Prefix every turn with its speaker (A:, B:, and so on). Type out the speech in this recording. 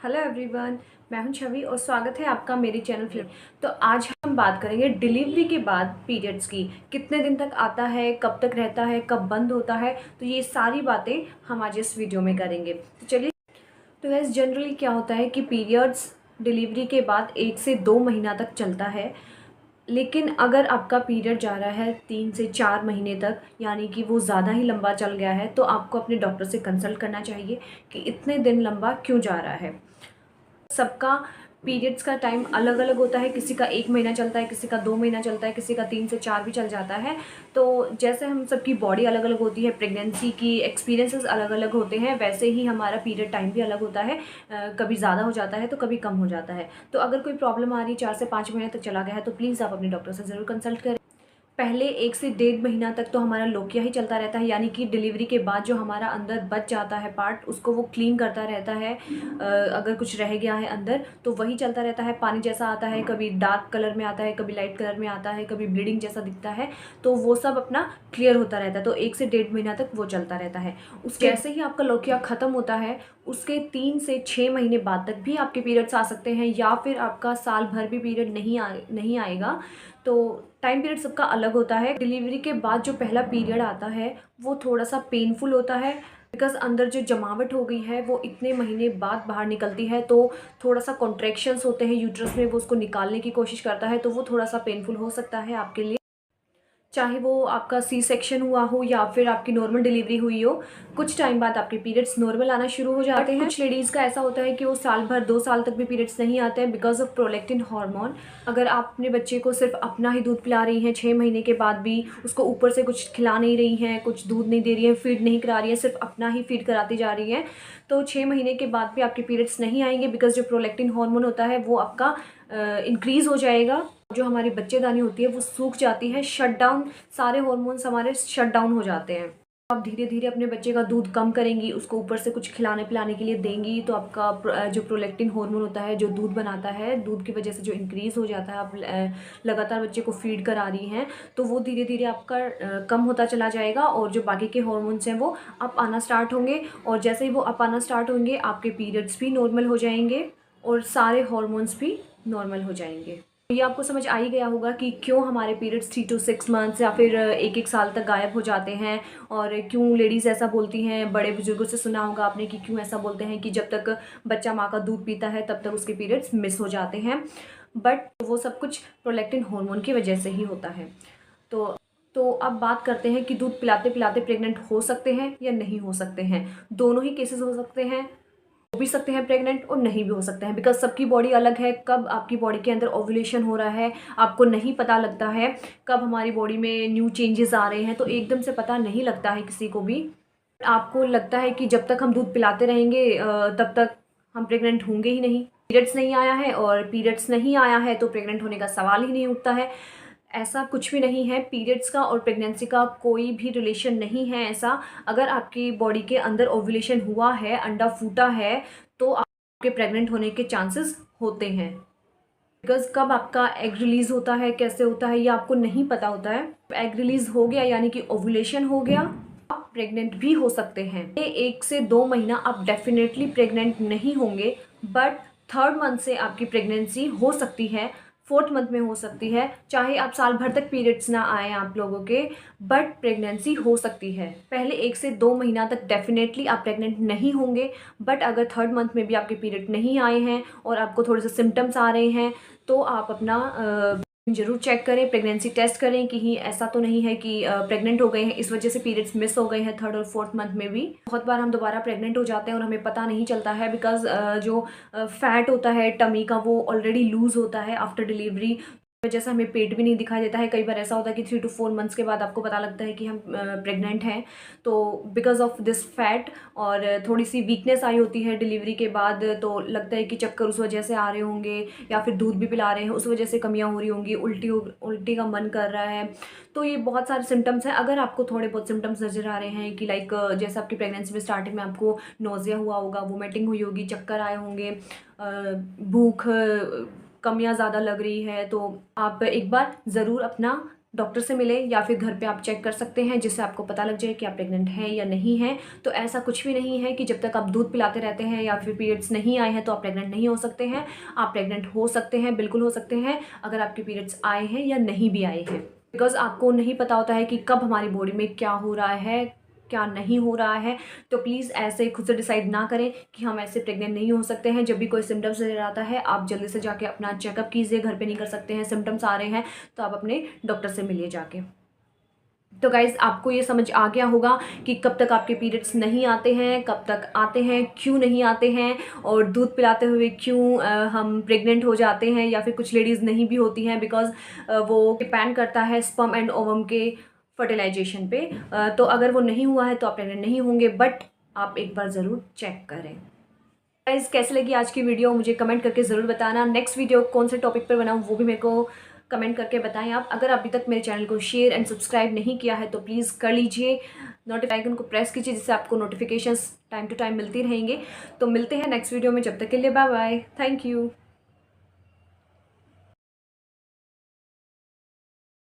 A: Hello everyone, मैं हूं छवि और स्वागत है आपका मेरे चैनल पे। तो आज हम बात करेंगे डिलीवरी के बाद पीरियड्स की। कितने दिन तक आता है, कब तक रहता है, कब बंद होता है, तो ये सारी बातें हम आज इस वीडियो में करेंगे। तो चलिए। तो वैसे जनरली क्या होता है कि पीरियड्स डिलीवरी के बाद 1 से 2 महीना तक चलता है। लेकिन अगर आपका पीरियड जा रहा है 3 से 4 महीने तक, यानी कि वो ज़्यादा ही लंबा चल गया है, तो आपको अपने डॉक्टर से कंसल्ट करना चाहिए कि इतने दिन लंबा क्यों जा रहा है। सबका पीरियड्स का टाइम अलग अलग होता है। किसी का 1 महीना चलता है, किसी का 2 महीना चलता है, किसी का 3 से 4 भी चल जाता है। तो जैसे हम सबकी बॉडी अलग अलग होती है, प्रेगनेंसी की एक्सपीरियंसेस अलग अलग होते हैं, वैसे ही हमारा पीरियड टाइम भी अलग होता है। कभी ज़्यादा हो जाता है तो कभी कम हो जाता है। तो अगर कोई प्रॉब्लम आ रही है 4 से 5 महीने तक चला गया है, तो प्लीज़ आप अपने डॉक्टर से ज़रूर कंसल्ट करें। पहले 1 से 1.5 महीना तक तो हमारा लोकिया ही चलता रहता है, यानी कि डिलीवरी के बाद जो हमारा अंदर बच जाता है पार्ट, उसको वो क्लीन करता रहता है। अगर कुछ रह गया है अंदर तो वही चलता रहता है। पानी जैसा आता है, कभी डार्क कलर में आता है, कभी लाइट कलर में आता है, कभी ब्लीडिंग जैसा दिखता है, तो वो सब अपना क्लियर होता रहता है। तो 1 से 1.5 महीना तक वो चलता रहता है। उसके जैसे ही आपका लोकिया ख़त्म होता है, उसके 3 से 6 महीने बाद तक भी आपके पीरियड्स आ सकते हैं, या फिर आपका साल भर भी पीरियड नहीं आएगा। तो टाइम पीरियड सबका अलग होता है। डिलीवरी के बाद जो पहला पीरियड आता है वो थोड़ा सा पेनफुल होता है, बिकॉज अंदर जो जमावट हो गई है वो इतने महीने बाद बाहर निकलती है, तो थोड़ा सा कॉन्ट्रैक्शंस होते हैं यूट्रस में, वो उसको निकालने की कोशिश करता है, तो वो थोड़ा सा पेनफुल हो सकता है आपके लिए। चाहे वो आपका सी सेक्शन हुआ हो या फिर आपकी नॉर्मल डिलीवरी हुई हो, कुछ टाइम बाद आपके पीरियड्स नॉर्मल आना शुरू हो जाते हैं। कुछ लेडीज़ का ऐसा होता है कि वो साल भर 2 साल तक भी पीरियड्स नहीं आते हैं बिकॉज ऑफ प्रोलैक्टिन हार्मोन। अगर आप अपने बच्चे को सिर्फ अपना ही दूध पिला रही हैं 6 महीने के बाद भी, उसको ऊपर से कुछ खिला नहीं रही हैं, कुछ दूध नहीं दे रही हैं, फीड नहीं करा रही हैं, सिर्फ अपना ही फीड कराती जा रही हैं, तो 6 महीने के बाद भी आपके पीरियड्स नहीं आएंगे, बिकॉज जो प्रोलैक्टिन हार्मोन होता है वो आपका इंक्रीज़ हो जाएगा। जो हमारी बच्चेदानी होती है वो सूख जाती है, शट डाउन, सारे हॉर्मोन्स हमारे शट डाउन हो जाते हैं। आप धीरे धीरे अपने बच्चे का दूध कम करेंगी, उसको ऊपर से कुछ खिलाने पिलाने के लिए देंगी, तो आपका जो प्रोलैक्टिन हार्मोन होता है जो दूध बनाता है, दूध की वजह से जो इंक्रीज़ हो जाता है, आप लगातार बच्चे को फीड करा रही हैं, तो वो धीरे धीरे आपका कम होता चला जाएगा, और जो बाकी के हॉर्मोन्स हैं वो अप आना स्टार्ट होंगे। और जैसे ही वो अप आना स्टार्ट होंगे, आपके पीरियड्स भी नॉर्मल हो जाएंगे और सारे हॉर्मोन्स भी नॉर्मल हो जाएंगे। ये आपको समझ आ ही गया होगा कि क्यों हमारे पीरियड्स 3 to 6 मंथ्स या फिर 1 1 साल तक गायब हो जाते हैं, और क्यों लेडीज़ ऐसा बोलती हैं। बड़े बुजुर्गों से सुना होगा आपने कि क्यों ऐसा बोलते हैं कि जब तक बच्चा माँ का दूध पीता है तब तक उसके पीरियड्स मिस हो जाते हैं, बट वो सब कुछ प्रोलैक्टिन हार्मोन की वजह से ही होता है। तो अब बात करते हैं कि दूध पिलाते पिलाते प्रेग्नेंट हो सकते हैं या नहीं हो सकते हैं। दोनों ही केसेस हो सकते हैं, हो भी सकते हैं प्रेग्नेंट और नहीं भी हो सकते हैं, बिकॉज सबकी बॉडी अलग है। कब आपकी बॉडी के अंदर ओव्यूलेशन हो रहा है आपको नहीं पता लगता है, कब हमारी बॉडी में न्यू चेंजेस आ रहे हैं, तो एकदम से पता नहीं लगता है किसी को भी। आपको लगता है कि जब तक हम दूध पिलाते रहेंगे तब तक हम प्रेग्नेंट होंगे ही नहीं। पीरियड्स नहीं आया है, और पीरियड्स नहीं आया है तो प्रेग्नेंट होने का सवाल ही नहीं उठता है। ऐसा कुछ भी नहीं है। पीरियड्स का और प्रेगनेंसी का कोई भी रिलेशन नहीं है ऐसा। अगर आपकी बॉडी के अंदर ओव्यूलेशन हुआ है, अंडा फूटा है, तो आपके प्रेग्नेंट होने के चांसेस होते हैं। बिकॉज कब आपका एग रिलीज़ होता है, कैसे होता है, ये आपको नहीं पता होता है। एग रिलीज़ हो गया यानी कि ओव्यूलेशन हो गया, आप प्रेग्नेंट भी हो सकते हैं। ये 1 से 2 महीना आप डेफिनेटली प्रेग्नेंट नहीं होंगे, बट 3rd मंथ से आपकी प्रेगनेंसी हो सकती है, 4th मंथ में हो सकती है। चाहे आप साल भर तक पीरियड्स ना आए आप लोगों के, बट प्रेगनेंसी हो सकती है। पहले 1 से 2 महीना तक डेफिनेटली आप प्रेग्नेंट नहीं होंगे, बट अगर 3rd मंथ में भी आपके पीरियड नहीं आए हैं और आपको थोड़े से सिम्टम्स आ रहे हैं, तो आप अपना ज़रूर चेक करें, प्रेगनेंसी टेस्ट करें कि ही ऐसा तो नहीं है कि प्रेग्नेंट हो गए हैं, इस वजह से पीरियड्स मिस हो गए हैं 3rd और 4th मंथ में भी। बहुत बार हम दोबारा प्रेग्नेंट हो जाते हैं और हमें पता नहीं चलता है, बिकॉज जो फैट होता है टमी का वो ऑलरेडी लूज़ होता है आफ्टर डिलीवरी, वजह से हमें पेट भी नहीं दिखाई देता है। कई बार ऐसा होता है कि 3 to 4 मंथ्स के बाद आपको पता लगता है कि हम प्रेग्नेंट हैं, तो बिकॉज ऑफ दिस फैट और थोड़ी सी वीकनेस आई होती है डिलीवरी के बाद, तो लगता है कि चक्कर उस वजह से आ रहे होंगे, या फिर दूध भी पिला रहे हैं उस वजह से कमियां हो रही होंगी, उल्टी का मन कर रहा है। तो ये बहुत सारे सिम्टम्स हैं। अगर आपको थोड़े बहुत सिम्टम्स नज़र आ रहे हैं कि लाइक जैसे आपकी प्रेगनेंसी में स्टार्टिंग में आपको नोज़िया हुआ होगा, वोमिटिंग हुई होगी, चक्कर आए होंगे, भूख कमियाँ ज़्यादा लग रही है, तो आप एक बार ज़रूर अपना डॉक्टर से मिलें या फिर घर पे आप चेक कर सकते हैं, जिससे आपको पता लग जाए कि आप प्रेग्नेंट हैं या नहीं हैं। तो ऐसा कुछ भी नहीं है कि जब तक आप दूध पिलाते रहते हैं या फिर पीरियड्स नहीं आए हैं तो आप प्रेग्नेंट नहीं हो सकते हैं। आप प्रेग्नेंट हो सकते हैं, बिल्कुल हो सकते हैं, अगर आपके पीरियड्स आए हैं या नहीं भी आए हैं। बिकॉज़ आपको नहीं पता होता है कि कब हमारी बॉडी में क्या हो रहा है, क्या नहीं हो रहा है। तो प्लीज़ ऐसे खुद से डिसाइड ना करें कि हम ऐसे प्रेग्नेंट नहीं हो सकते हैं। जब भी कोई सिम्टम्स नज़र आता है, आप जल्दी से जाके अपना चेकअप कीजिए। घर पे नहीं कर सकते हैं, सिम्टम्स आ रहे हैं तो आप अपने डॉक्टर से मिलिए जाके। तो गाइज़ आपको ये समझ आ गया होगा कि कब तक आपके पीरियड्स नहीं आते हैं, कब तक आते हैं, क्यों नहीं आते हैं, और दूध पिलाते हुए क्यों हम प्रेग्नेंट हो जाते हैं या फिर कुछ लेडीज़ नहीं भी होती हैं, बिकॉज़ वो डिपेंड करता है स्पर्म एंड ओवम के फर्टिलाइजेशन पे। तो अगर वो नहीं हुआ है तो आप प्रेग्नेंट नहीं होंगे, बट आप एक बार ज़रूर चेक करें। गाइज़ कैसी लगी आज की वीडियो मुझे कमेंट करके ज़रूर बताना। नेक्स्ट वीडियो कौन से टॉपिक पर बनाऊँ वो भी मेरे को कमेंट करके बताएं आप। अगर अभी तक मेरे चैनल को शेयर एंड सब्सक्राइब नहीं किया है तो प्लीज़ कर लीजिए। नोटिफिकेशन को प्रेस कीजिए, जिससे आपको नोटिफिकेशंस टाइम टू टाइम मिलती रहेंगे। तो मिलते हैं नेक्स्ट वीडियो में, जब तक के लिए बाय बाय, थैंक यू।